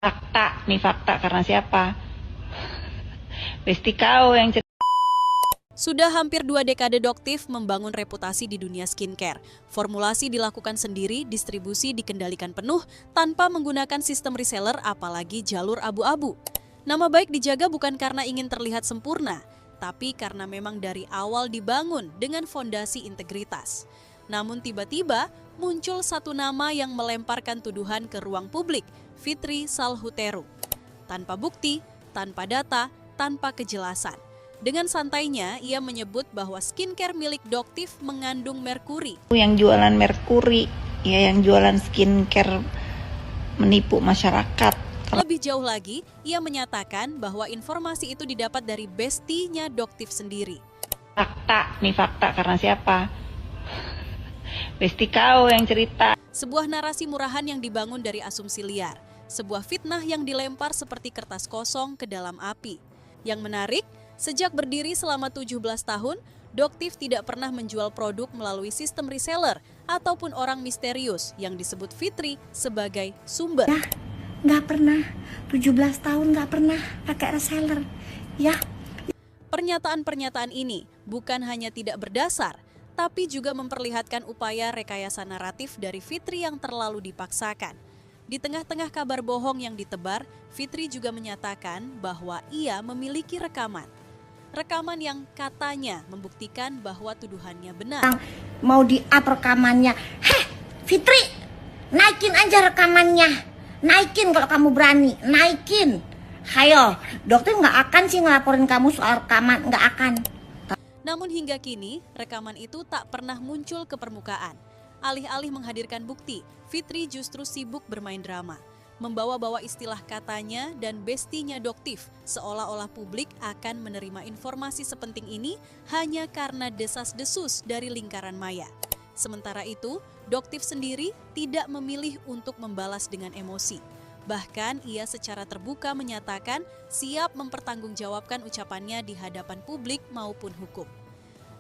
Fakta, nih fakta karena siapa? Besti kau yang cerita. Sudah hampir 2 dekade Doktif membangun reputasi di dunia skincare. Formulasi dilakukan sendiri, distribusi dikendalikan penuh tanpa menggunakan sistem reseller apalagi jalur abu-abu. Nama baik dijaga bukan karena ingin terlihat sempurna, tapi karena memang dari awal dibangun dengan fondasi integritas. Namun tiba-tiba muncul satu nama yang melemparkan tuduhan ke ruang publik, Fitri Salhuteru. Tanpa bukti, tanpa data, tanpa kejelasan. Dengan santainya, ia menyebut bahwa skincare milik Doktif mengandung merkuri. Yang jualan merkuri, ya yang jualan skincare menipu masyarakat. Lebih jauh lagi, ia menyatakan bahwa informasi itu didapat dari bestinya Doktif sendiri. Fakta, nih fakta karena siapa? Besti kau yang cerita. Sebuah narasi murahan yang dibangun dari asumsi liar. Sebuah fitnah yang dilempar seperti kertas kosong ke dalam api. Yang menarik, sejak berdiri selama 17 tahun, Doktif tidak pernah menjual produk melalui sistem reseller ataupun orang misterius yang disebut Fitri sebagai sumber. Ya, nggak pernah. 17 tahun nggak pernah pakai reseller. Ya. Pernyataan-pernyataan ini bukan hanya tidak berdasar, tapi juga memperlihatkan upaya rekayasa naratif dari Fitri yang terlalu dipaksakan. Di tengah-tengah kabar bohong yang ditebar, Fitri juga menyatakan bahwa ia memiliki rekaman. Rekaman yang katanya membuktikan bahwa tuduhannya benar. Mau di-up rekamannya. Heh, Fitri, naikin aja rekamannya. Naikin kalau kamu berani, naikin. Hayo, dokter nggak akan sih ngelaporin kamu soal rekaman, nggak akan. Namun hingga kini, rekaman itu tak pernah muncul ke permukaan. Alih-alih menghadirkan bukti, Fitri justru sibuk bermain drama. Membawa-bawa istilah katanya dan bestinya Doktif, seolah-olah publik akan menerima informasi sepenting ini hanya karena desas-desus dari lingkaran maya. Sementara itu, Doktif sendiri tidak memilih untuk membalas dengan emosi. Bahkan ia secara terbuka menyatakan siap mempertanggungjawabkan ucapannya di hadapan publik maupun hukum.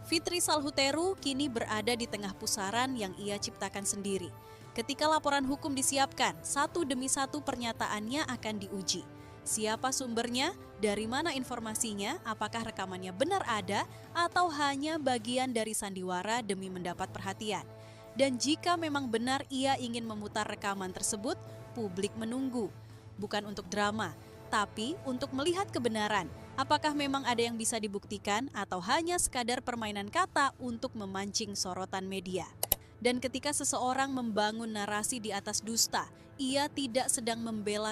Fitri Salhuteru kini berada di tengah pusaran yang ia ciptakan sendiri. Ketika laporan hukum disiapkan, satu demi satu pernyataannya akan diuji. Siapa sumbernya, dari mana informasinya, apakah rekamannya benar ada, atau hanya bagian dari sandiwara demi mendapat perhatian. Dan jika memang benar ia ingin memutar rekaman tersebut, publik menunggu. Bukan untuk drama, tapi untuk melihat kebenaran. Apakah memang ada yang bisa dibuktikan atau hanya sekadar permainan kata untuk memancing sorotan media. Dan ketika seseorang membangun narasi di atas dusta, ia tidak sedang membela